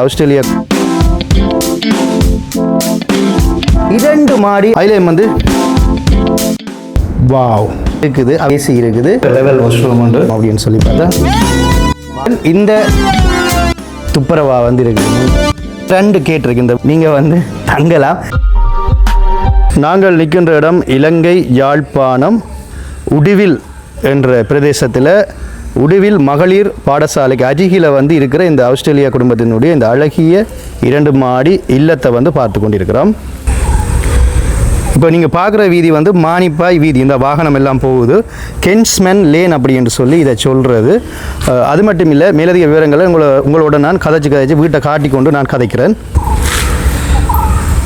Australia 2 மாடி ஐலேம் வந்து wow இருக்குது, ஏசி இருக்குது, லெவல் வாஷ்ரூம் உண்டு அப்படின்னு சொல்லி பார்த்தா இந்த துப்புரவா வந்து இருக்குது. 2 கேட்டிருக்கு. இந்த நீங்கள் வந்து தங்கலாம். நாங்கள் நிற்கின்ற இடம் இலங்கை யாழ்ப்பாணம் உடுவில் என்ற பிரதேசத்தில் உடுவில் மகளிர் பாடசாலைக்கு அருகில் வந்து இருக்கிற இந்த ஆஸ்திரேலியா குடும்பத்தினுடைய இந்த அழகிய 2 மாடி இல்லத்தை வந்து பார்த்து கொண்டிருக்கிறோம். இப்போ நீங்கள் பார்க்குற வீதி வந்து மானிப்பாய் வீதி. இந்த வாகனம் எல்லாம் போகுது. கென்ஸ்மேன் லேன் அப்படி என்று சொல்லி இதை சொல்கிறது. அது மட்டும் இல்லை, மேலதிக விவரங்களை உங்களோட நான் கதைச்சு வீட்டை காட்டி கொண்டு நான் கதைக்கிறேன்.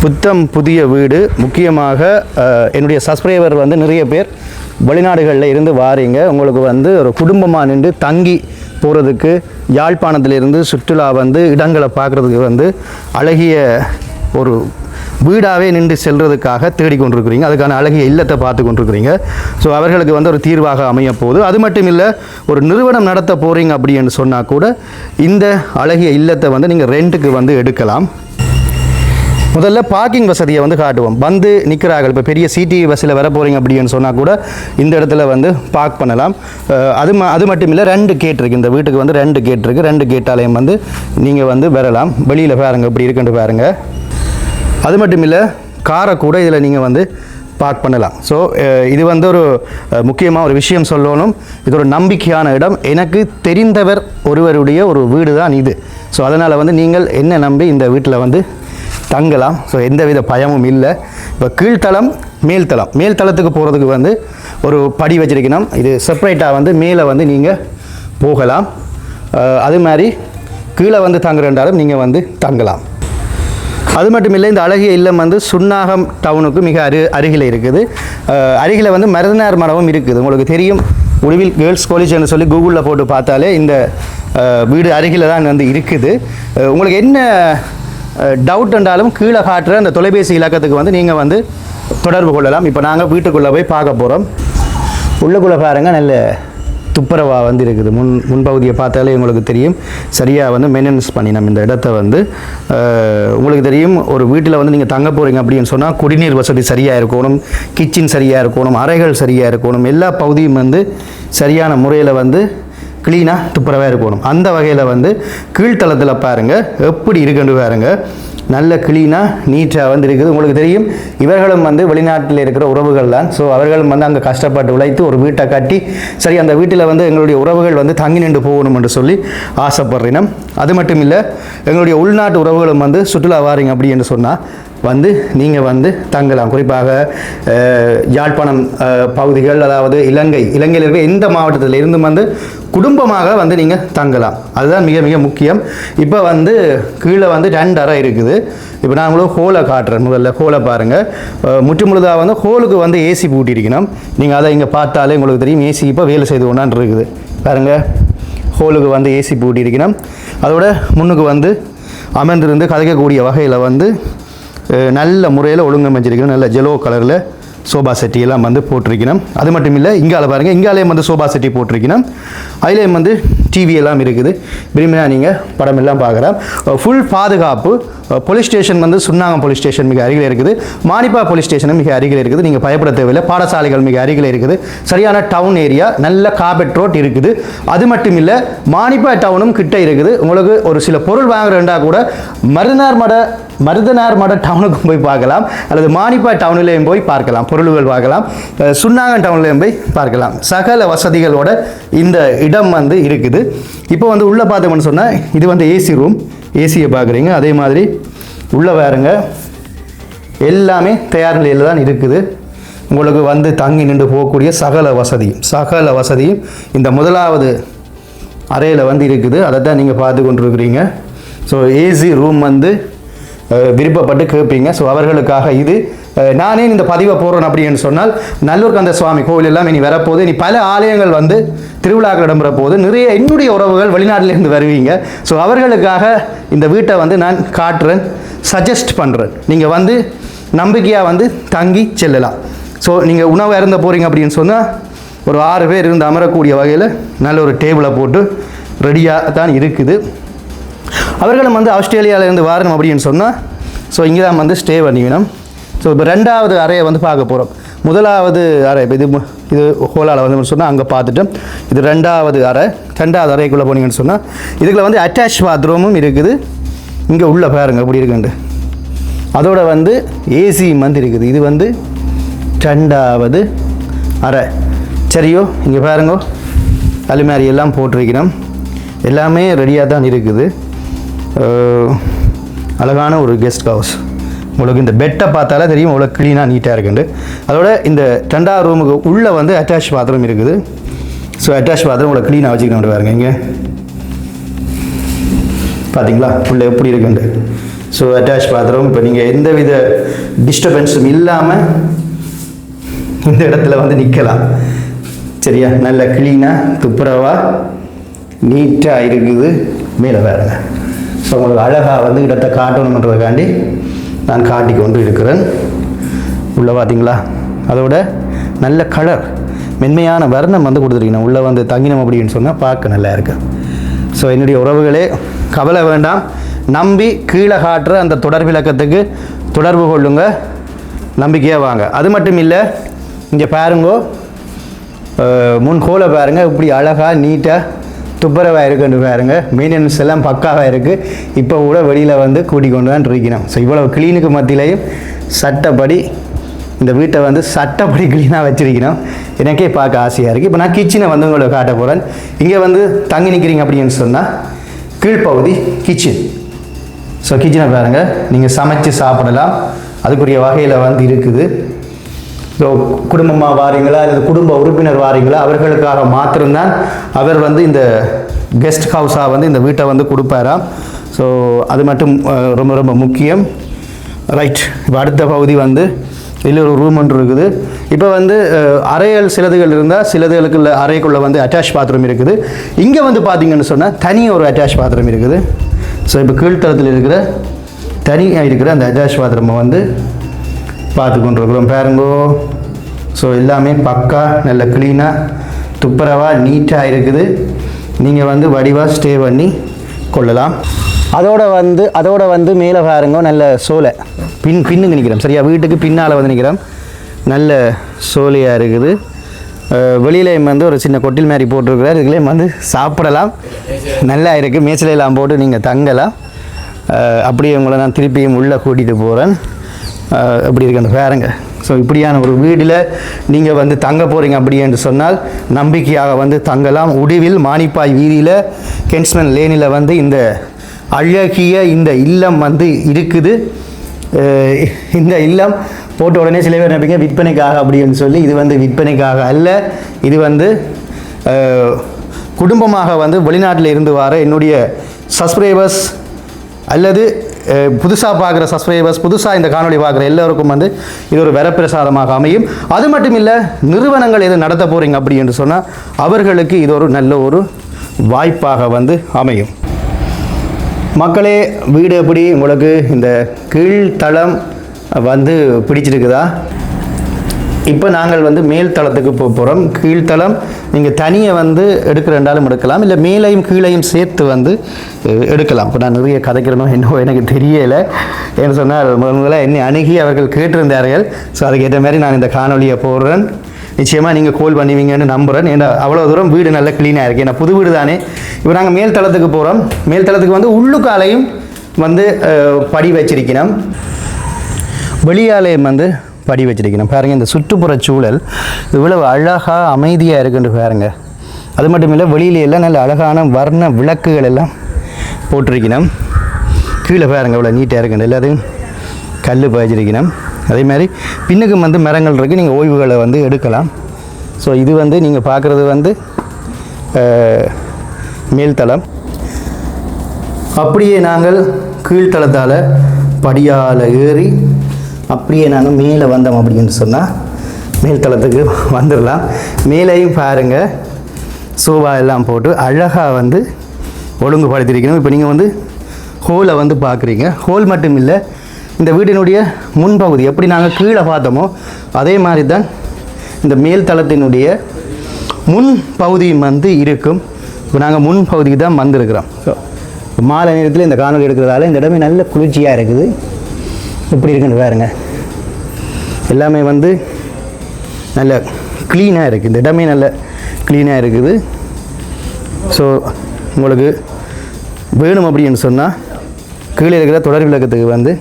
புத்தம் புதிய வீடு. முக்கியமாக என்னுடைய சப்ஸ்கிரைபர் வந்து நிறைய பேர் வெளிநாடுகளில் இருந்து வாரீங்க. உங்களுக்கு வந்து ஒரு குடும்பமாக நின்று தங்கி போகிறதுக்கு, யாழ்ப்பாணத்திலிருந்து சுற்றுலா வந்து இடங்களை பார்க்குறதுக்கு வந்து அழகிய ஒரு வீடாகவே நின்று செல்றதுக்காக தேடிக்கொண்டிருக்கிறீங்க. அதுக்கான அழகிய இல்லத்தை பார்த்து கொண்டிருக்கிறீங்க. ஸோ அவர்களுக்கு வந்து ஒரு தீர்வாக அமைய போகுது. அது மட்டும் இல்லை, ஒரு நிறுவனம் நடத்த போகிறீங்க அப்படின்னு சொன்னால் கூட இந்த அழகிய இல்லத்தை வந்து நீங்கள் ரெண்ட்டுக்கு வந்து எடுக்கலாம். முதல்ல பார்க்கிங் வசதியை வந்து காட்டுவோம். வந்து நிற்கிறார்கள். இப்போ பெரிய சிடி பஸ்ஸில் வர போகிறீங்க அப்படின்னு சொன்னால் கூட இந்த இடத்துல வந்து பார்க் பண்ணலாம். அது மட்டும் இல்லை, 2 கேட் இருக்குது. இந்த வீட்டுக்கு வந்து 2 கேட் இருக்குது. 2 கேட்டாலையும் வந்து நீங்கள் வந்து வரலாம். வெளியில் பாருங்கள் இப்படி இருக்குன்னு பாருங்கள். அது மட்டும் இல்லை, காரை கூட இதில் நீங்கள் வந்து பார்க் பண்ணலாம். ஸோ இது வந்து ஒரு முக்கியமாக ஒரு விஷயம் சொல்லணும். இது ஒரு நம்பிக்கையான இடம். எனக்கு தெரிந்தவர் ஒருவருடைய ஒரு வீடு தான் இது. ஸோ அதனால் வந்து நீங்கள் என்ன நம்பி இந்த வீட்டில் வந்து தங்கலாம். ஸோ எந்தவித பயமும் இல்லை. இப்போ கீழ்த்தளம் மேல்தளத்துக்கு போகிறதுக்கு வந்து ஒரு படி வச்சிருக்கணும். இது செப்பரேட்டாக வந்து மேலே வந்து நீங்கள் போகலாம். அது மாதிரி கீழே வந்து தங்குறேன்றாலும் நீங்கள் வந்து தங்கலாம். அது மட்டும் இல்லை, இந்த அழகிய இல்லம் வந்து சுன்னாகம் டவுனுக்கு மிக அருகில் இருக்குது. அருகில் வந்து மருதனார் மடமும் இருக்குது. உங்களுக்கு தெரியும், உடுவில் கேர்ள்ஸ் காலேஜ்னு சொல்லி கூகுளில் போட்டு பார்த்தாலே இந்த வீடு அருகில் தான் வந்து இருக்குது. உங்களுக்கு என்ன டவுட் என்றாலும் கீழே காட்டுற அந்த தொலைபேசி இலக்கத்துக்கு வந்து நீங்கள் வந்து தொடர்பு கொள்ளலாம். இப்போ நாங்கள் வீட்டுக்குள்ளே போய் பார்க்க போகிறோம். உள்ளுக்குள்ளே பாருங்கள், நல்ல துப்புரவா வந்து இருக்குது. முன்பகுதியை பார்த்தாலே உங்களுக்கு தெரியும். சரியாக வந்து மெயின்டெனன்ஸ் பண்ணி நம்ம இந்த இடத்த வந்து உங்களுக்கு தெரியும். ஒரு வீட்டில் வந்து நீங்கள் தங்க போகிறீங்க அப்படின்னு சொன்னால் குடிநீர் வசதி சரியாக இருக்கணும், கிச்சன் சரியாக இருக்கணும், அறைகள் சரியாக இருக்கணும், எல்லா பகுதியும் வந்து சரியான முறையில் வந்து க்ளீனாக துப்புரவாக இருக்கணும். அந்த வகையில் வந்து கீழ்த்தளத்தில் பாருங்கள் எப்படி இருக்குன்னு பாருங்கள். நல்ல க்ளீனாக நீட்டாக வந்து இருக்குது. உங்களுக்கு தெரியும், இவர்களும் வந்து வெளிநாட்டில் இருக்கிற உறவுகள் தான். ஸோ அவர்களும் வந்து அங்கே கஷ்டப்பட்டு உழைத்து ஒரு வீட்டை கட்டி சரி அந்த வீட்டில் வந்து எங்களுடைய உறவுகள் வந்து தங்கி நின்று போகணும் என்று சொல்லி ஆசைப்படுறேன். அது மட்டும் இல்லை, எங்களுடைய உள்நாட்டு உறவுகளும் வந்து சுற்றுலா வாரீங்க அப்படின்னு சொன்னால் வந்து நீங்கள் வந்து தங்கலாம். குறிப்பாக யாழ்ப்பாணம் பகுதிகள், அதாவது இலங்கையில் இருக்கிற எந்த மாவட்டத்தில் இருந்து வந்து குடும்பமாக வந்து நீங்கள் தங்கலாம். அதுதான் மிக மிக முக்கியம். இப்போ வந்து கீழே வந்து 2 அறை இருக்குது. இப்போ நான் உங்களுக்கு ஹோலை காட்டுறேன். முதல்ல ஹோலை பாருங்கள். முற்று முழுதாக வந்து ஹோலுக்கு வந்து ஏசி பூட்டியிருக்கணும். நீங்கள் அதை இங்கே பார்த்தாலே உங்களுக்கு தெரியும், ஏசி இப்போ வேலை செய்து கொண்டான் இருக்குது பாருங்கள். ஹோலுக்கு வந்து ஏசி பூட்டியிருக்கணும். அதோட முன்னுக்கு வந்து அமர்ந்திருந்து கதைக்கக்கூடிய வகையில் வந்து நல்ல முறையில் ஒழுங்கமைச்சிருக்கணும். நல்ல ஜெலோ கலரில் சோபா செட்டியெல்லாம் வந்து போட்டிருக்கணும். அது மட்டும் இல்லை, இங்கால பாருங்கள், இங்காலேயும் வந்து சோபா செட்டி போட்டிருக்கணும். அதுலேயும் வந்து டிவி எல்லாம் இருக்குது. விரும்பினா நீங்கள் படம் எல்லாம் பார்க்கலாம். ஃபுல் பாதுகாப்பு. போலீஸ் ஸ்டேஷன் வந்து சுன்னாகம் போலீஸ் ஸ்டேஷன் மிக அருகில் இருக்குது. மானிப்பா போலீஸ் ஸ்டேஷனும் மிக அருகில் இருக்குது. நீங்கள் பயப்பட தேவையில்லை. பாடசாலைகள் மிக அருகில் இருக்குது. சரியான டவுன் ஏரியா, நல்ல கார்பெட் ரோட் இருக்குது. அது மட்டும் இல்லை, மானிப்பா டவுனும் கிட்ட இருக்குது. உங்களுக்கு ஒரு சில பொருள் வாங்குறேன்டா கூட மருதனார் மட டவுனுக்கும் போய் பார்க்கலாம், அல்லது மானிப்பா டவுன்லேயும் போய் பார்க்கலாம், பொருள்கள் பார்க்கலாம். சுன்னாகம் டவுன்லேயும் போய் பார்க்கலாம். சகல வசதிகளோட இந்த இடம் வந்து இருக்குது. இப்போ வந்து உள்ளே பார்த்தோம்னு சொன்னால் இது வந்து ஏசி ரூம். ஏசியை பார்க்குறீங்க. அதே மாதிரி உள்ளே பாருங்க, எல்லாமே தயார் நிலையில் தான் இருக்குது. உங்களுக்கு வந்து தங்கி நின்று போகக்கூடிய சகல வசதியும் இந்த முதலாவது அறையில் வந்து இருக்குது. அதை தான் நீங்கள் பார்த்து கொண்டிருக்கிறீங்க. ஸோ ஏசி ரூம் வந்து விருப்பப்பட்டு கேட்பீங்க. ஸோ அவர்களுக்காக இது. நானே இந்த பதிவை போடுறேன் அப்படின்னு சொன்னால், நல்லூர் கந்த சுவாமி கோவில் எல்லாம் இனி வரப்போகுது. இனி பல ஆலயங்கள் வந்து திருவிழாக்கள் இடம்பெற போகுது. நிறைய என்னுடைய உறவுகள் வெளிநாட்டிலேருந்து வருவீங்க. ஸோ அவர்களுக்காக இந்த வீட்டை வந்து நான் காட்டுறேன், சஜஸ்ட் பண்ணுறேன். நீங்கள் வந்து நம்பிக்கையாக வந்து தங்கி செல்லலாம். ஸோ நீங்கள் உணவு இறந்த போகிறீங்க அப்படின்னு சொன்னால் ஒரு 6 பேர் இருந்து அமரக்கூடிய வகையில் நல்ல ஒரு டேபிளை போட்டு ரெடியாக தான் இருக்குது. அவர்களும் வந்து ஆஸ்திரேலியாவிலேருந்து வரணும் அப்படின்னு சொன்னால் ஸோ இங்கே தான் வந்து ஸ்டே பண்ணிக்கணும். ஸோ இப்போ ரெண்டாவது அறையை வந்து பார்க்க போகிறோம். முதலாவது அறை இப்போ இது ஹோலால் வந்து சொன்னால் அங்கே பார்த்துட்டோம். இது ரெண்டாவது அறைக்குள்ளே போனீங்கன்னு சொன்னால் இதுக்குள்ள வந்து அட்டாச் பாத்ரூமும் இருக்குது. இங்கே உள்ள பாருங்க எப்படி இருக்குண்டு. அதோட வந்து ஏசி வந்து இருக்குது. இது வந்து ரெண்டாவது அறை. சரியோ, இங்கே பாருங்க அலுமாரி எல்லாம் போட்டிருக்கணும். எல்லாமே ரெடியாக தான் இருக்குது. அழகான ஒரு கெஸ்ட் ஹவுஸ். உங்களுக்கு இந்த பெட்டை பார்த்தாலே தெரியும் அவ்வளோ க்ளீனாக நீட்டாக இருக்குண்டு. அதோட இந்த ரெண்டாவது ரூமுக்கு உள்ளே வந்து அட்டாச் பாத்ரூம் இருக்குது. ஸோ அட்டாச் பாத்ரூம் உங்களை க்ளீனாக வச்சுக்கணும் பாருங்க. இங்கே பார்த்தீங்களா உள்ளே எப்படி இருக்குண்டு. So attach bathroom. இப்போ நீங்கள் எந்த வித டிஸ்டர்பன்ஸும் இல்லாமல் இந்த இடத்துல வந்து நிற்கலாம். சரியா, நல்ல க்ளீனாக துப்புரவாக நீட்டாக இருக்குது. மேலே பாருங்க. ஸோ உங்களுக்கு அழகாக வந்து இடத்தை காட்டணுன்றதுக்காண்டி நான் காட்டி கொண்டு இருக்கிறேன். உள்ளே பார்த்தீங்களா, அதோட நல்ல கலர் மென்மையான வர்ணம் வந்து கொடுத்துருக்கீங்க. உள்ளே வந்து தங்கினம் அப்படின்னு சொன்னால் பார்க்க நல்லா இருக்கு. ஸோ என்னுடைய உறவுகளே கவலை வேண்டாம், நம்பி கீழே காட்டுற அந்த தொடர் விளக்கத்துக்கு தொடர்பு கொள்ளுங்க, நம்பிக்கையாக வாங்க. அது மட்டும் இல்லை, இங்கே பாருங்கோ முன் கோலை பாருங்கள் இப்படி அழகாக நீட்டாக துப்புரவாக இருக்குன்னு பாருங்க. மெயின்டெனன்ஸ் எல்லாம் பக்காவாக இருக்குது. இப்போ கூட வெளியில் வந்து கூட்டி கொண்டு தான் இருக்கணும். ஸோ இவ்வளோ க்ளீனுக்கு மத்தியிலையும் சட்டப்படி இந்த வீட்டை வந்து சட்டப்படி க்ளீனாக வச்சுருக்கணும். எனக்கே பார்க்க ஆசையாக இருக்குது. இப்போ நான் கிச்சனை வந்து உங்களை காட்ட போகிறேன். இங்கே வந்து தங்கி நிற்கிறீங்க அப்படின்னு சொன்னால் கீழ்ப்பகுதி கிச்சன். ஸோ கிச்சனை பாருங்கள், நீங்கள் சமைச்சு சாப்பிடலாம். அதுக்குரிய வகையில் வந்து இருக்குது. ஸோ குடும்பமாக வாரீங்களா அல்லது குடும்ப உறுப்பினர் வாரீங்களா, அவர்களுக்காக மாத்திரம்தான் அவர் வந்து இந்த கெஸ்ட் ஹவுஸாக வந்து இந்த வீட்டை வந்து கொடுப்பாராம். ஸோ அது மட்டும் ரொம்ப ரொம்ப முக்கியம். ரைட், இப்போ அடுத்த பகுதி வந்து இதில் ஒரு ரூம் ஒன்று இருக்குது. இப்போ வந்து அறைகள் சிலதுகள் இருந்தால் சிலதுகளுக்குள்ள அறைக்குள்ளே வந்து அட்டாச் பாத்ரூம் இருக்குது. இங்கே வந்து பார்த்தீங்கன்னு சொன்னால் தனியாக ஒரு அட்டாச் பாத்ரூம் இருக்குது. ஸோ இப்போ கீழ்த்தளத்தில் இருக்கிற தனியாக இருக்கிற அந்த அட்டாச் பாத்ரூமை வந்து பார்த்து கொண்டிருக்கிறோம் பாருங்கோ. ஸோ எல்லாமே பக்கா நல்ல க்ளீனாக துப்புரவாக நீட்டாக இருக்குது. நீங்கள் வந்து வடிவாக ஸ்டே பண்ணி கொள்ளலாம். அதோட வந்து மேலே பாருங்க நல்ல சோலை பின்னுங்க நிற்கிறோம். சரியா, வீட்டுக்கு பின்னால் வந்து நிற்கிறோம். நல்ல சோலையாக இருக்குது. வெளியிலையும் வந்து ஒரு சின்ன கொட்டில் மாதிரி போட்டிருக்கிறார். இதுலேயும் வந்து சாப்பிடலாம். நல்லா இருக்குது. மேய்ச்சலையெல்லாம் போட்டு நீங்கள் தங்கலாம். அப்படியே உங்களை நான் திருப்பியும் உள்ளே கூட்டிகிட்டு போகிறேன். எப்படி இருக்குன்னு பாருங்க. ஸோ இப்படியான ஒரு வீட்டில் நீங்கள் வந்து தங்க போகிறீங்க அப்படி என்று சொன்னால் நம்பிக்கையாக வந்து தங்கலாம். உடுவில் மானிப்பாய் வீதியில் கென்ஸ்மன் லேனில் வந்து இந்த அழகிய இந்த இல்லம் வந்து இருக்குது. இந்த இல்லம் போட்ட உடனே சில பேர் நினைப்பீங்க விற்பனைக்காக அப்படின்னு சொல்லி. இது வந்து விற்பனைக்காக அல்ல. இது வந்து குடும்பமாக வந்து வெளிநாட்டில் இருந்து வர என்னுடைய சப்ஸ்கிரைபர்ஸ் அல்லது புதுசாக பார்க்குற சப்ஸ்கிரைபர்ஸ், புதுசாக இந்த காணொலி பார்க்குற எல்லோருக்கும் வந்து இது ஒரு வரப்பிரசாதமாக அமையும். அது மட்டும் இல்லை, நிறுவனங்கள் எது நடத்த போகிறீங்க அப்படி என்று சொன்னால் அவர்களுக்கு இது ஒரு நல்ல ஒரு வாய்ப்பாக வந்து அமையும். மக்களே, வீடு எப்படி உங்களுக்கு இந்த கீழ்த்தளம் வந்து பிடிச்சிருக்குதா? இப்போ நாங்கள் வந்து மேல் தளத்துக்கு போக போகிறோம். கீழ்த்தளம் நீங்கள் தனியாக வந்து எடுக்கிறண்டாலும் எடுக்கலாம், இல்லை மேலையும் கீழையும் சேர்த்து வந்து எடுக்கலாம். இப்போ நான் நிறைய கதைக்கிறனோ என்னவோ எனக்கு தெரியலை. ஏன்னு சொன்னால் முதல்ல என்னை அணுகி அவர்கள் கேட்டிருந்தார்கள். ஸோ அதுக்கேற்ற மாதிரி நான் இந்த காணொலியை போடுறேன். நிச்சயமாக நீங்கள் கோல் பண்ணுவீங்கன்னு நம்புகிறேன். ஏன்னா அவ்வளோ தூரம் வீடு நல்ல க்ளீனாக இருக்குது. ஏன்னா புது வீடு தானே. இப்போ நாங்கள் மேல் தளத்துக்கு போகிறோம். மேல் தளத்துக்கு வந்து உள்ளுக்காலையும் வந்து படி வச்சிருக்கணும், வெளியாலயம் வந்து படி வச்சிருக்கணும். பாருங்கள், இந்த சுற்றுப்புற சூழல் இவ்வளவு அழகாக அமைதியாக இருக்குன்னு பாருங்கள். அது மட்டும் இல்லை, வெளியிலெல்லாம் நல்ல அழகான வர்ண விளக்குகள் எல்லாம் போட்டிருக்கணும். கீழே பாருங்கள் இவ்வளோ நீட்டாக இருக்குன்னு எல்லாத்தையும் கல் பாய்ச்சிருக்கணும். அதே மாதிரி பின்னுக்கும் வந்து மரங்கள் இருக்குது, நீங்கள் ஓய்வுகளை வந்து எடுக்கலாம். ஸோ இது வந்து நீங்கள் பார்க்குறது வந்து மேல்தளம். அப்படியே நாங்கள் கீழ்த்தளத்தால் படியால் ஏறி அப்படியே நாங்கள் மேலே வந்தோம் அப்படின்னு சொன்னால் மேல்தளத்துக்கு வந்துடலாம். மேலேயும் பாருங்கள், சோபா எல்லாம் போட்டு அழகாக வந்து ஒழுங்குபடுத்தியிருக்கணும். இப்போ நீங்கள் வந்து ஹோலை வந்து பார்க்குறீங்க. ஹோல் மட்டும் இல்லை, இந்த வீட்டினுடைய முன்பகுதி எப்படி நாங்கள் கீழே பார்த்தோமோ அதே மாதிரி தான் இந்த மேல் தளத்தினுடைய முன் பகுதியும் வந்து இருக்கும். இப்போ நாங்கள் முன் பகுதிக்கு தான் வந்திருக்கிறோம். ஸோ மாலை நேரத்தில் இந்த காணொலி எடுக்கிறதால இந்த இடமே நல்ல குளிர்ச்சியாக இருக்குது. எப்படி இருக்குன்னு பாருங்க. எல்லாமே வந்து நல்ல க்ளீனாக இருக்குது. இந்த இடமே நல்ல க்ளீனாக இருக்குது. ஸோ உங்களுக்கு வேணும் அப்படின்னு சொன்னால் கீழே இருக்கிற தொடர்பு இலக்கத்துக்கு வந்து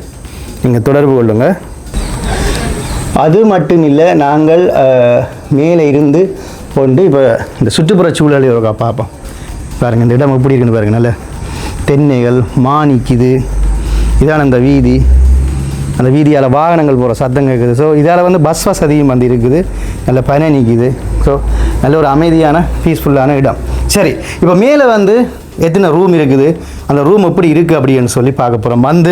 நீங்கள் தொடர்பு கொள்ளுங்கள். அது மட்டும் இல்லை, நாங்கள் மேலே இருந்து கொண்டு இப்போ இந்த சுற்றுப்புற சூழலை பார்ப்போம். பாருங்கள் இந்த இடம் எப்படி இருக்குன்னு பாருங்கள். நல்ல தென்னைகள் மாணிக்குது. இதான அந்த வீதி. அந்த வீதியால் வாகனங்கள் போகிற சத்தம் கேட்குது. ஸோ இதால் வந்து பஸ் வசதியும் வந்து இருக்குது. நல்ல பனை நிற்கிது. ஸோ நல்ல ஒரு அமைதியான பீஸ்ஃபுல்லான இடம். சரி, இப்போ மேலே வந்து எத்தனை ரூம் இருக்குது, அந்த ரூம் எப்படி இருக்குது அப்படின்னு சொல்லி பார்க்க போகிறோம். வந்து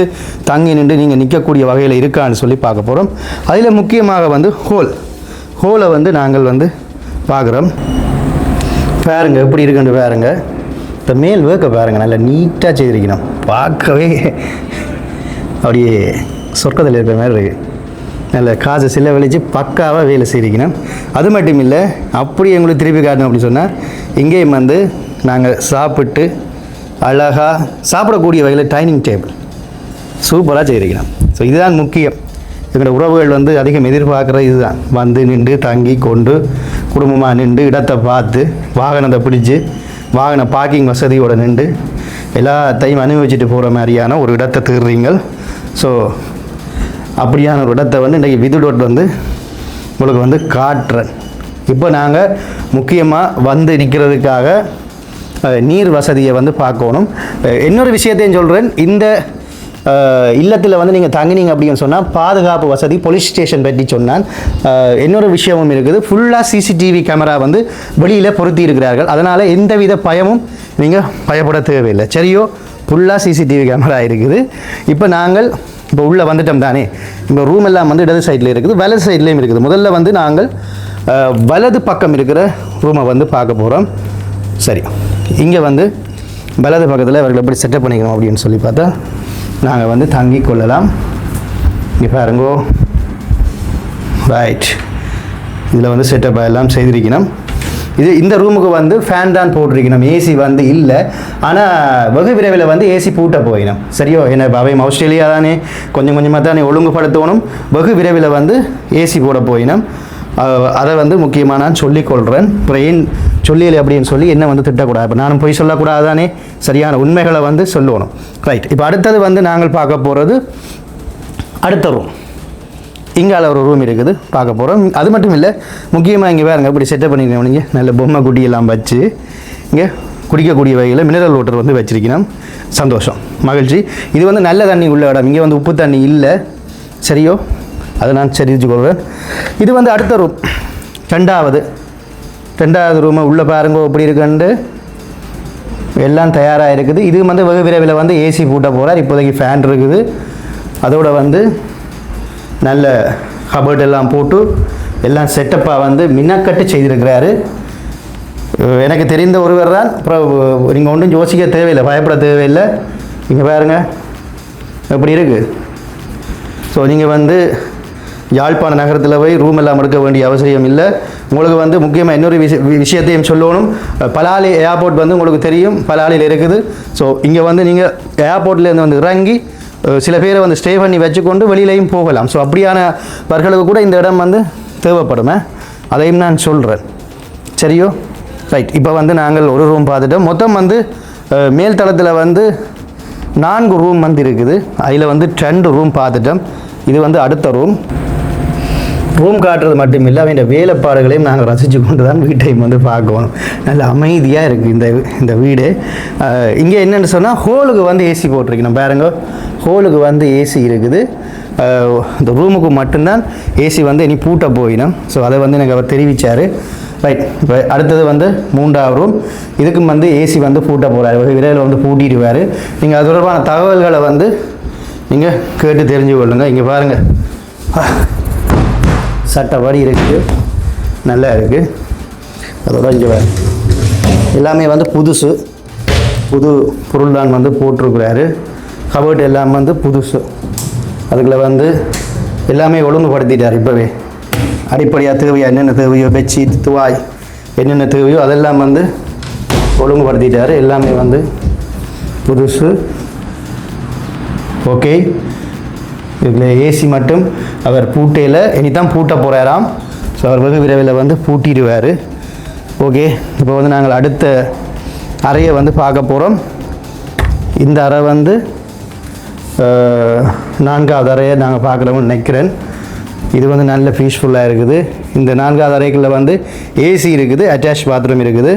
தங்கி நின்று நீங்கள் நிற்கக்கூடிய வகையில் இருக்கான்னு சொல்லி பார்க்க போகிறோம். அதில் முக்கியமாக வந்து ஹோலை வந்து நாங்கள் வந்து பார்க்குறோம். பாருங்க எப்படி இருக்குன்னு பாருங்க. இந்த மேல் வேர்க்க பாருங்கள், நல்லா நீட்டாக செய்திருக்கணும். பார்க்கவே அப்படியே சொர்க்கத்தில் இருக்கிற மாதிரி இருக்குது. நல்ல காசு செலவழித்து பக்காவாக வேலை செய்திருக்கணும். அது மட்டும் இல்லை, அப்படி எங்களுக்கு திருப்பி காட்டணும் அப்படின்னு சொன்னால் இங்கேயும் வந்து நாங்கள் சாப்பிட்டு அழகாக சாப்பிடக்கூடிய வகையில் டைனிங் டேபிள் சூப்பராக செய்திருக்கணும். ஸோ இதுதான் முக்கியம். எங்களோட உறவுகள் வந்து அதிகம் எதிர்பார்க்குற இதுதான். வந்து நின்று தங்கி கொண்டு குடும்பமாக நின்று இடத்தை பார்த்து வாகனத்தை பிடிச்சி வாகன பார்க்கிங் வசதியோடு நின்று எல்லாத்தையும் அனுபவிச்சுட்டு போகிற மாதிரியான ஒரு இடத்தை தேடுறீங்கள். ஸோ அப்படியான ஒரு இடத்தை வந்து இன்றைக்கி விதுடோட் வந்து உங்களுக்கு வந்து காட்டுறேன். இப்போ நாங்கள் முக்கியமாக வந்து நிற்கிறதுக்காக நீர் வசதியை வந்து பார்க்கணும். இன்னொரு விஷயத்தையும் சொல்கிறேன். இந்த இல்லத்தில் வந்து நீங்கள் தங்கினீங்க அப்படின்னு சொன்னால் பாதுகாப்பு வசதி போலீஸ் ஸ்டேஷன் பற்றி சொன்னால் இன்னொரு விஷயமும் இருக்குது. ஃபுல்லாக சிசிடிவி கேமரா வந்து வெளியில் பொருத்தி இருக்கிறார்கள். அதனால் எந்தவித பயமும் நீங்கள் பயப்பட தேவையில்லை. சரியோ, ஃபுல்லாக சிசிடிவி கேமரா இருக்குது. இப்போ நாங்கள் இப்போ உள்ளே வந்துட்டோம் தானே. இப்போ ரூம் எல்லாம் வந்து இடது சைடில் இருக்குது, வலது சைட்லேயும் இருக்குது. முதல்ல வந்து நாங்கள் வலது பக்கம் இருக்கிற ரூமை வந்து பார்க்க போகிறோம். சரி, இங்கே வந்து வலது பக்கத்தில் அவர்கள் எப்படி செட்டப் பண்ணிக்கணும் அப்படின்னு சொல்லி பார்த்தா நாங்கள் வந்து தங்கி கொள்ளலாம். இங்கே பாருங்கோ. ரைட், இதில் வந்து செட்டப் எல்லாம் செய்திருக்கணும். இந்த ரூமுக்கு வந்து ஃபேன் தான் போட்டிருக்கணும், ஏசி வந்து இல்லை. ஆனால் வெகு விரைவில் வந்து ஏசி பூட்ட போயிடும். சரியோ, என்ன அவையும் ஆஸ்திரேலியா தானே, கொஞ்சம் கொஞ்சமாக தானே ஒழுங்குபடுத்தணும். வெகு விரைவில் வந்து ஏசி போட போயிடும். அதை வந்து முக்கியமாக நான் சொல்லிக்கொள்கிறேன். அப்புறம் ஏன் சொல்லியலை அப்படின்னு சொல்லி என்ன வந்து திட்டக்கூடாது. இப்போ நானும் போய் சொல்லக்கூடாது தானே, சரியான உண்மைகளை வந்து சொல்லணும். ரைட், இப்போ அடுத்தது வந்து நாங்கள் பார்க்க போகிறது அடுத்த ரூம். இங்கால ஒரு ரூம் இருக்குது, பார்க்க போகிறோம். அது மட்டும் இல்லை, முக்கியமாக இங்கே வேறுங்க இப்படி செட்டப் பண்ணிக்கணும். நீங்கள் நல்ல பொம்மை குட்டியெல்லாம் வச்சு இங்கே குடிக்கக்கூடிய வகையில் மினரல் வாட்டர் வந்து வச்சிருக்கணும். சந்தோஷம், மகிழ்ச்சி. இது வந்து நல்ல தண்ணி உள்ள இடம். இங்கே வந்து உப்பு தண்ணி இல்லை. சரியோ, அதை நான் தெரிவித்து கொள்வேன். இது வந்து அடுத்த ரூம், ரெண்டாவது ரூமை உள்ளே பாருங்க எப்படி இருக்குண்டு எல்லாம் தயாராக இருக்குது. இது வந்து வெகு விரைவில் வந்து ஏசி பூட்ட போகிறார். இப்போதைக்கு ஃபேன் இருக்குது. அதோட வந்து நல்ல கபர்ட் எல்லாம் போட்டு எல்லாம் செட்டப்பாக வந்து மின்னக்கட்டு செய்திருக்கிறாரு. எனக்கு தெரிந்த ஒருவர் தான். அப்புறம் நீங்கள் ஒன்றும் யோசிக்க தேவையில்லை, பயப்பட தேவையில்லை. இங்கே பாருங்கள் எப்படி இருக்குது. ஸோ நீங்கள் வந்து யாழ்ப்பாண நகரத்தில் போய் ரூம் எல்லாம் எடுக்க வேண்டிய அவசியம் இல்லை. உங்களுக்கு வந்து முக்கியமாக இன்னொரு விஷயத்தையும் சொல்லணும். பலாலி ஏர்போர்ட் வந்து உங்களுக்கு தெரியும், பலாலியில் இருக்குது. ஸோ இங்கே வந்து நீங்கள் ஏர்போர்ட்லேருந்து வந்து இறங்கி சில பேரை வந்து ஸ்டே பண்ணி வச்சுக்கொண்டு வெளியிலையும் போகலாம். ஸோ அப்படியானவர்களுக்கு கூட இந்த இடம் வந்து தேவைப்படுமே, அதையும் நான் சொல்கிறேன். சரியோ, ரைட். இப்போ வந்து நாங்கள் ஒரு ரூம் பார்த்துட்டோம். மொத்தம் வந்து மேல் தளத்தில் வந்து 4 ரூம் வந்து இருக்குது. அதில் வந்து 2 ரூம் பார்த்துட்டோம். இது வந்து அடுத்த ரூம் காட்டுறது மட்டும் இல்லை, அவன் வேலைப்பாடுகளையும் நாங்கள் ரசித்து கொண்டு தான் வீட்டையும் வந்து பார்க்கணும். நல்ல அமைதியாக இருக்குது இந்த வீடு. இங்கே என்னென்னு சொன்னால் ஹோலுக்கு வந்து ஏசி போட்டிருக்கணும். பாருங்க, ஹோலுக்கு வந்து ஏசி இருக்குது. இந்த ரூமுக்கு மட்டும்தான் ஏசி வந்து இனி பூட்ட போயிடும். ஸோ அதை வந்து எனக்கு அவர் தெரிவித்தார். ரைட், இப்போ அடுத்தது வந்து 3வது ரூம். இதுக்கும் வந்து ஏசி வந்து பூட்ட போகிறார். விரைவில் வந்து பூட்டிடுவார். நீங்கள் அது தொடர்பான தகவல்களை வந்து நீங்கள் கேட்டு தெரிஞ்சு கொள்ளுங்கள். இங்கே பாருங்கள், சட்டப்படி இருக்குது, நல்லா இருக்குது. அதோட இங்கே எல்லாமே வந்து புது பொருள் தான் வந்து போட்டிருக்கிறாரு. கபோர்ட் எல்லாம் வந்து புதுசு. அதுக்குள்ளே வந்து எல்லாமே ஒழுங்குபடுத்திட்டார். இப்போவே அடிப்படையாக தேவையோ என்னென்ன தேவையோ பெட்ஷீட் துவாய் என்னென்ன தேவையோ அதெல்லாம் வந்து ஒழுங்குபடுத்திட்டார். எல்லாமே வந்து புதுசு. ஓகே, இதில் ஏசி மட்டும் அவர் பூட்டையில் இனி தான் பூட்ட போகிறாராம். ஸோ அவர் வெகு விரைவில் வந்து பூட்டிடுவார். ஓகே, இப்போ வந்து நாங்கள் அடுத்த அறையை வந்து பார்க்க போகிறோம். இந்த அறை வந்து 4வது அறையை நாங்கள் பார்க்குறோம்னு நினைக்கிறேன். இது வந்து நல்ல பீஸ்ஃபுல்லாக இருக்குது. இந்த 4வது அறைக்குள்ளே வந்து ஏசி இருக்குது, அட்டாச் பாத்ரூம் இருக்குது.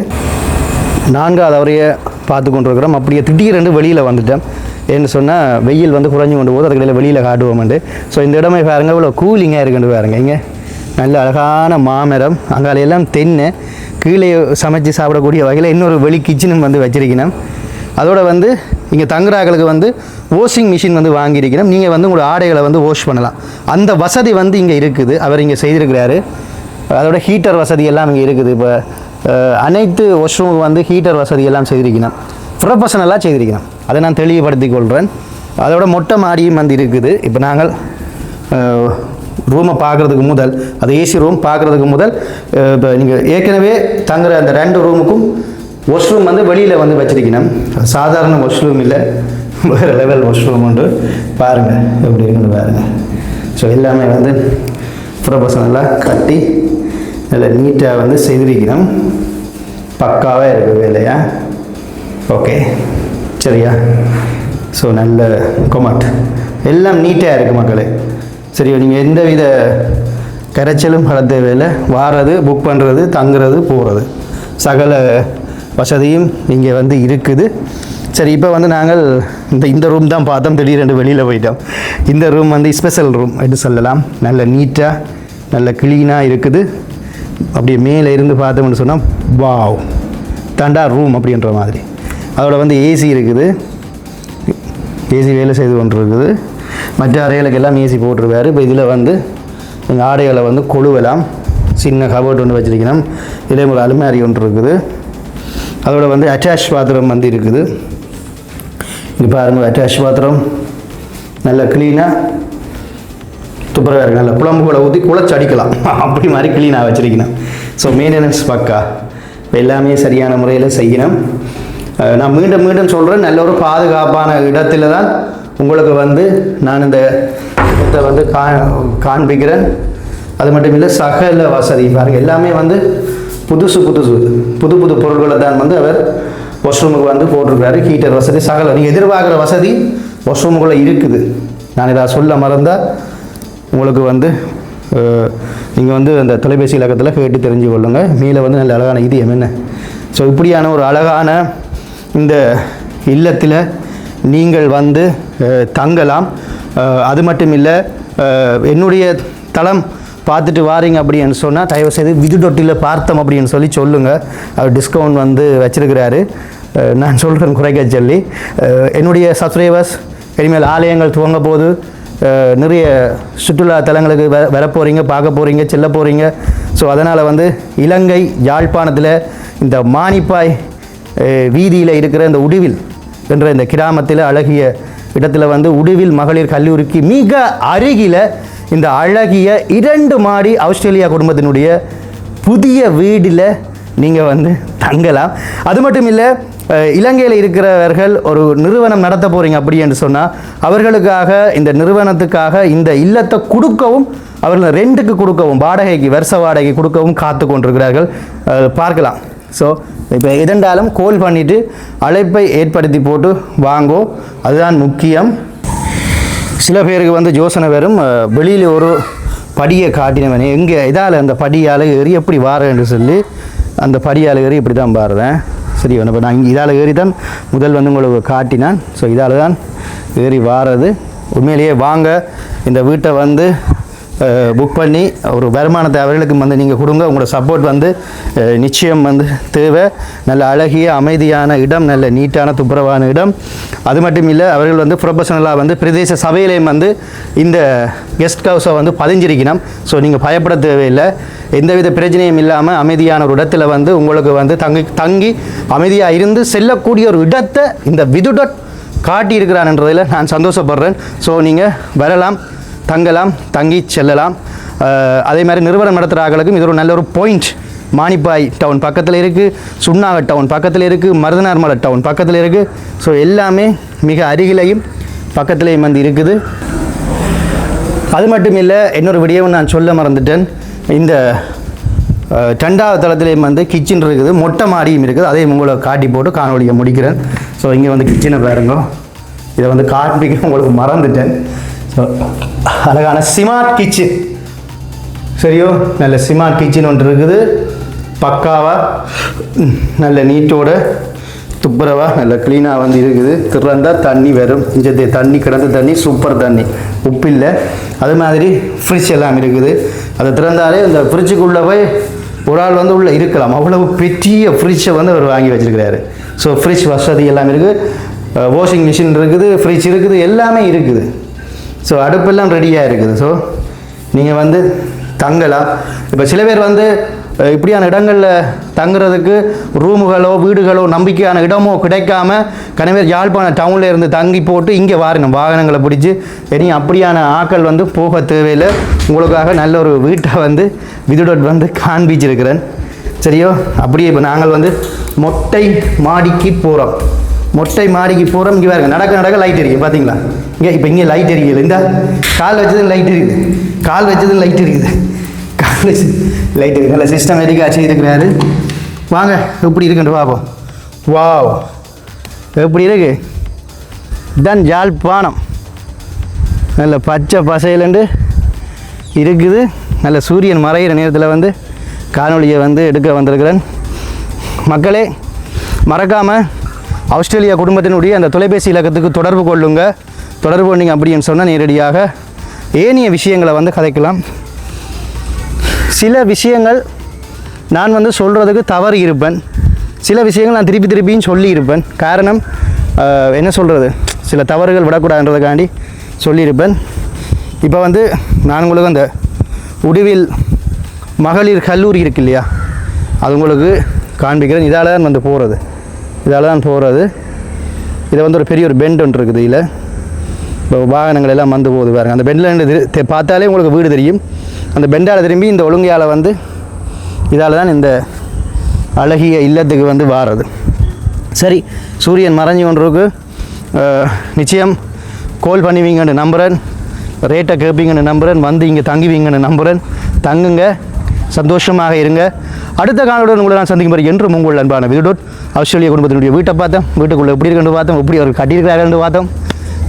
4வது அறையை பார்த்து கொண்டு இருக்கிறோம். அப்படியே திடீரென்று வெளியில் வந்துட்டோம். ஏன்னு சொன்னால் வெயில் வந்து குறைஞ்சி கொண்டு போது அதுக்கிடையில் வெளியில் காட்டுவோம்ண்டு. ஸோ இந்த இடமே பாருங்கள் இவ்வளோ கூலிங்காக இருக்குன்னு பாருங்கள். இங்கே நல்ல அழகான மாமரம், அங்காலையெல்லாம் தென்னை, கீழே சமைச்சு சாப்பிடக்கூடிய வகையில் இன்னொரு வெளி கிச்சனும் வந்து வச்சிருக்கணும். அதோட வந்து இங்கே தங்குறாக்களுக்கு வந்து வாஷிங் மிஷின் வந்து வாங்கியிருக்கணும். நீங்கள் வந்து உங்களோட ஆடைகளை வந்து வாஷ் பண்ணலாம். அந்த வசதி வந்து இங்கே இருக்குது, அவர் இங்கே செய்திருக்கிறாரு. அதோட ஹீட்டர் வசதி எல்லாம் இங்கே இருக்குது. இப்போ அனைத்து வாஷ்ரூம் வந்து ஹீட்டர் வசதி எல்லாம் செய்திருக்கணும், ப்ரொஃபஷனலாக செய்திருக்கணும். அதை நான் தெளிவுபடுத்தி கொள்கிறேன். அதோட மொட்டை மாடியும் வந்து இருக்குது. இப்போ நாங்கள் ரூமை பார்க்குறதுக்கு முதல், அது ஏசி ரூம் பார்க்குறதுக்கு முதல், இப்போ நீங்கள் ஏற்கனவே தங்குற அந்த 2 ரூமுக்கும் வாஷ்ரூம் வந்து வெளியில் வந்து வச்சிருக்கணும். சாதாரண வாஷ்ரூம் இல்லை, வேறு லெவல் வாஷ்ரூம் உண்டு. பாருங்கள் எப்படி இருக்குன்னு பாருங்கள். ஸோ எல்லாமே வந்து ப்ரொஃபஷனலாக கட்டி நல்ல நீட்டாக வந்து செய்திருக்கணும். பக்காவாக இருக்குது வேலையா. ஓகே, சரியா? ஸோ நல்ல கொமாட் எல்லாம் நீட்டாக இருக்குது மக்களே. சரி, நீங்கள் எந்த வித கரைச்சலும் பட தேவையில்லை. வாரது, புக் பண்ணுறது, தங்குறது, போகிறது, சகல வசதியும் இங்கே வந்து இருக்குது. சரி, இப்போ வந்து நாங்கள் இந்த ரூம் தான் பார்த்தோம், திடீரென்று வெளியில் போயிட்டோம். இந்த ரூம் வந்து ஸ்பெஷல் ரூம் என்று சொல்லலாம். நல்ல நீட்டாக நல்ல க்ளீனாக இருக்குது. அப்படியே மேலே இருந்து பார்த்தோம்னு சொன்னால் வாவ் தண்டா ரூம் அப்படின்ற மாதிரி. அதோட வந்து ஏசி இருக்குது, ஏசி வேலை செய்து கொண்டு இருக்குது. மற்ற அறைகளுக்கு எல்லாம் ஏசி போட்டிருக்காரு. இப்போ இதில் வந்து நீங்கள் ஆடைகளை வந்து கொழுவலாம். சின்ன கபோர்ட் ஒன்று வச்சுருக்கணும். இதில் ஒரு அலுமாரி ஒன்று இருக்குது. அதோட வந்து அட்டாச் பாத்ரூம் வந்து இருக்குது. இது பாருங்கள், அட்டாச் பாத்ரூம் நல்ல க்ளீனாக துப்புரவாக இருக்குது. நல்ல குழம்புகளை ஊற்றி குழச்சி அடிக்கலாம், அப்படி மாதிரி க்ளீனாக வச்சுருக்கணும். ஸோ மெயின்டெனன்ஸ் பக்கா எல்லாமே சரியான முறையில் செய்யணும். நான் மீண்டும் மீண்டும் சொல்கிறேன், நல்ல ஒரு பாதுகாப்பான இடத்துல தான் உங்களுக்கு வந்து நான் இந்த இடத்தை வந்து காண்பிக்கிறேன். அது மட்டும் இல்லை, சகல வசதி பாருங்கள் எல்லாமே வந்து புது புது பொருட்களை தான் வந்து அவர் வாஷ்ரூமுக்கு வந்து போட்டிருக்காரு. ஹீட்டர் வசதி சகல நீங்கள் எதிர்பார்க்குற வசதி வாஷ்ரூமுக்குள்ளே இருக்குது. நான் இதை சொல்ல மறந்தால் உங்களுக்கு வந்து நீங்கள் வந்து அந்த தொலைபேசி இலக்கத்தில் கேட்டு தெரிஞ்சு கொள்ளுங்கள். மேலே வந்து நல்ல அழகான இது என்ன. ஸோ இப்படியான ஒரு அழகான இந்த இல்லத்தில் நீங்கள் வந்து தங்கலாம். அது மட்டும் இல்லை, என்னுடைய தளம் பார்த்துட்டு வாரீங்க அப்படின்னு சொன்னால் தயவுசெய்து விதுடொட்டியில் பார்த்தோம் அப்படின்னு சொல்லுங்கள். அவர் டிஸ்கவுண்ட் வந்து வச்சிருக்கிறாரு. நான் சொல்கிறேன் குறைக்க சொல்லி. என்னுடைய சப்ஸ்கிரைபர்ஸ் இனிமேல் ஆலயங்கள் துவங்க போது நிறைய சுற்றுலா தலங்களுக்கு வர போகிறீங்க, பார்க்க போகிறீங்க, செல்ல போகிறீங்க. ஸோ அதனால் வந்து இலங்கை யாழ்ப்பாணத்தில் இந்த மானிப்பாய் வீதியில் இருக்கிற இந்த உடுவில் என்ற இந்த கிராமத்தில் அழகிய இடத்துல வந்து உடுவில் மகளிர் கல்லூரிக்கு மிக அருகில் இந்த அழகிய 2 மாடி ஆஸ்திரேலியா குடும்பத்தினுடைய புதிய வீடில் நீங்கள் வந்து தங்கலாம். அது மட்டும் இல்லை, இலங்கையில் இருக்கிறவர்கள் ஒரு நிறுவனம் நடத்த போகிறீங்க அப்படி என்று சொன்னால் அவர்களுக்காக இந்த நிறுவனத்துக்காக இந்த இல்லத்தை கொடுக்கவும், அவர்கள் ரெண்டுக்கு கொடுக்கவும், வாடகைக்கு வருஷ வாடகை கொடுக்கவும் காத்து கொண்டிருக்கிறார்கள். பார்க்கலாம். ஸோ இப்போ எதென்றாலும் கோல் பண்ணிவிட்டு அழைப்பை ஏற்படுத்தி போட்டு வாங்கோ, அதுதான் முக்கியம். சில பேருக்கு வந்து யோசனை வரும், வெளியில் ஒரு படியை காட்டினவனே எங்கே இதால் அந்த படியால் ஏறி எப்படி வாரேன்னு சொல்லி அந்த படியால் ஏறி இப்படி தான் பாருவேன். சரி, இப்போ நான் இங்கே இதால் ஏறி தான் முதல் வந்து உங்களுக்கு காட்டினான். ஸோ இதால் தான் ஏறி வாரது. உண்மையிலேயே வாங்க, இந்த வீட்டை வந்து புக் பண்ணி ஒரு வருமானத்தை அவர்களுக்கு வந்து நீங்கள் கொடுங்க. உங்களோட சப்போர்ட் வந்து நிச்சயம் வந்து தேவை. நல்ல அழகிய அமைதியான இடம், நல்ல நீட்டான துப்புரவான இடம். அது மட்டும் இல்லை, அவர்கள் வந்து ப்ரொஃபஷனலாக வந்து பிரதேச சபையிலையும் வந்து இந்த கெஸ்ட் ஹவுஸை வந்து பதிஞ்சிருக்கணும். ஸோ நீங்கள் பயப்பட தேவையில்லை. எந்தவித பிரச்சனையும் இல்லாமல் அமைதியான ஒரு இடத்துல வந்து உங்களுக்கு வந்து தங்கி அமைதியாக இருந்து செல்லக்கூடிய ஒரு இடத்தை இந்த விதுடட் காட்டியிருக்கிறான்ன்றதில் நான் சந்தோஷப்படுறேன். ஸோ நீங்கள் வரலாம், தங்கலாம், தங்கி செல்லலாம். அதே மாதிரி நிறுவனம் நடத்துகிற ஆட்களுக்கும் இது ஒரு நல்ல ஒரு பாயிண்ட். மானிப்பாய் டவுன் பக்கத்தில் இருக்குது, சுன்னாக டவுன் பக்கத்தில் இருக்குது, மருதனார்மலை டவுன் பக்கத்தில் இருக்குது. ஸோ எல்லாமே மிக அருகிலையும் பக்கத்துலேயும் வந்து இருக்குது. அது மட்டும் இல்லை, இன்னொரு விடயம் நான் சொல்ல மறந்துட்டேன். இந்த 2வது தளத்துலேயும் வந்து கிச்சன் இருக்குது, மொட்டை மாடியும் இருக்குது. அதையும் உங்களை காட்டி போட்டு காணொலியை முடிக்கிறேன். ஸோ இங்கே வந்து கிச்சனை பாருங்க, இதை வந்து காண்பிக்க உங்களுக்கு மறந்துட்டேன். ஸோ அழகான ஸ்மார்ட் கிச்சன், சரியோ, நல்ல ஸ்மார்ட் கிச்சன் ஒன்று இருக்குது. பக்காவாக நல்ல நீட்டோட துப்புரவா நல்ல க்ளீனாக வந்து இருக்குது. திறந்தால் தண்ணி வரும், இங்கே தண்ணி கிடந்த தண்ணி சூப்பர் தண்ணி, உப்பு இல்லை. அது மாதிரி ஃப்ரிட்ஜ் எல்லாம் இருக்குது. அதை திறந்தாலே இந்த ஃப்ரிட்ஜுக்குள்ளே போய் ஒரு ஆள் வந்து உள்ளே இருக்கலாம், அவ்வளவு பெரிய ஃப்ரிட்ஜை வந்து அவர் வாங்கி வச்சுருக்கிறாரு. ஸோ ஃப்ரிட்ஜ் வசதி எல்லாம் இருக்குது, வாஷிங் மிஷின் இருக்குது, ஃப்ரிட்ஜ் இருக்குது, எல்லாமே இருக்குது. ஸோ அடுப்பெல்லாம் ரெடியாக இருக்குது. ஸோ நீங்கள் வந்து தங்கலாம். இப்போ சில பேர் வந்து இப்படியான இடங்களில் தங்குறதுக்கு ரூமுகளோ வீடுகளோ நம்பிக்கையான இடமோ கிடைக்காம கனவேர் யாழ்ப்பாண டவுனில் இருந்து தங்கி போட்டு இங்கே வாரணும் வாகனங்களை பிடிச்சி. இனி அப்படியான ஆக்கள் வந்து போக தேவையில்லை. உங்களுக்காக நல்ல ஒரு வீட்டை வந்து விதுடோட் வந்து காண்பிச்சிருக்கிறேன், சரியோ. அப்படியே இப்போ நாங்கள் வந்து மொட்டை மாடிக்கு போகிறோம். மொட்டை மாடிக்கு போகிறோம். இங்கே பாருங்க, நடக்க லைட் எரியும் பார்த்தீங்களா? இப்போ இங்கே லைட் எரியுது. இந்த கால் வச்சதும் லைட் இருக்குது, கால் வச்சதும் லைட் இருக்குது, கால் வச்சு லைட் இருக்குது. நல்ல சிஸ்டமேட்டிக்காக செய்திருக்கிறாரு. வாங்க எப்படி இருக்குன்னு பார்ப்போம். வாவ், எப்படி இருக்கு? இதுதான் யாழ்ப்பாணம். நல்ல பச்சை பசையிலண்டு இருக்குது. நல்ல சூரியன் மறைகிற நேரத்தில் வந்து காணொலியை வந்து எடுக்க வந்திருக்கிறேன். மக்களே, மறக்காமல் ஆஸ்திரேலியா குடும்பத்தினுடைய அந்த தொலைபேசி இலக்கத்துக்கு தொடர்பு கொள்ளுங்க. தொடர்பு கொண்டீங்க அப்படின்னு சொன்னால் நேரடியாக ஏனைய விஷயங்களை வந்து கதைக்கலாம். சில விஷயங்கள் நான் வந்து சொல்கிறதுக்கு தவறு இருப்பேன், சில விஷயங்கள் நான் திருப்பியும் சொல்லியிருப்பேன். காரணம் என்ன சொல்கிறது, சில தவறுகள் விடக்கூடாதுன்றதுக்காண்டி சொல்லியிருப்பேன். இப்போ வந்து நான் உங்களுக்கு அந்த உடுவில் மகளிர் கல்லூரி இருக்கு இல்லையா, அது உங்களுக்கு காண்பிக்கிறேன். இதால் தான் வந்து போகிறது, இதால் தான் போகிறது. இதை வந்து ஒரு பெரிய ஒரு பெண்ட் ஒன்று இருக்குது. இதில் இப்போ வாகனங்கள் எல்லாம் வந்து போகுது பாருங்கள். அந்த பெண்டில் பார்த்தாலே உங்களுக்கு வீடு தெரியும். அந்த பெண்டால் திரும்பி இந்த ஒழுங்கையால் வந்து இதால் தான் இந்த அழகிய இல்லத்துக்கு வந்து வாரது. சரி, சூரியன் மறைஞ்சி ஒன்றுக்கு நிச்சயம் கால் பண்ணுவீங்கன்னு நம்புகிறேன், ரேட்டை கேட்பீங்கன்னு நம்புகிறேன், வந்து இங்கே தங்குவீங்கன்னு நம்புகிறேன். தங்குங்க, சந்தோஷமாக இருங்க. அடுத்த காலத்துடன் உங்களை நான் சந்திக்கும் போது என்றும் உங்கள் அன்பான விதுடோட். ஆஸ்திரேலியா குடும்பத்தினுடைய வீட்டை பார்த்தோம், வீட்டுக்குள்ளே எப்படி இருக்குன்னு பார்த்தோம், எப்படி அவர் கட்டியிருக்கிறாருன்னு பார்த்தோம்.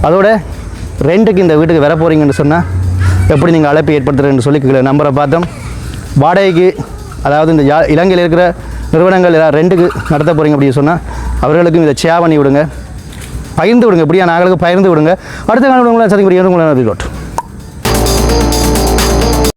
அதோட ரெண்டுக்கு இந்த வீட்டுக்கு வர போகிறீங்கன்னு சொன்னால் எப்படி நீங்கள் அழைப்பு ஏற்படுத்துகிறேன்னு சொல்லி நம்பரை பார்த்தோம். வாடகைக்கு, அதாவது இந்த இலங்கையில் இருக்கிற நிறுவனங்கள் எல்லாம் ரெண்டுக்கு நடத்த போகிறீங்க அப்படின்னு சொன்னால் அவர்களுக்கும் இதை ஷேர் பண்ணி விடுங்க, பகிர்ந்து விடுங்க. இப்படியா நாங்களுக்கு பகிர்ந்து விடுங்க. அடுத்த காலம் உங்களை சந்திக்கும் போது உங்களை விதுடோட்.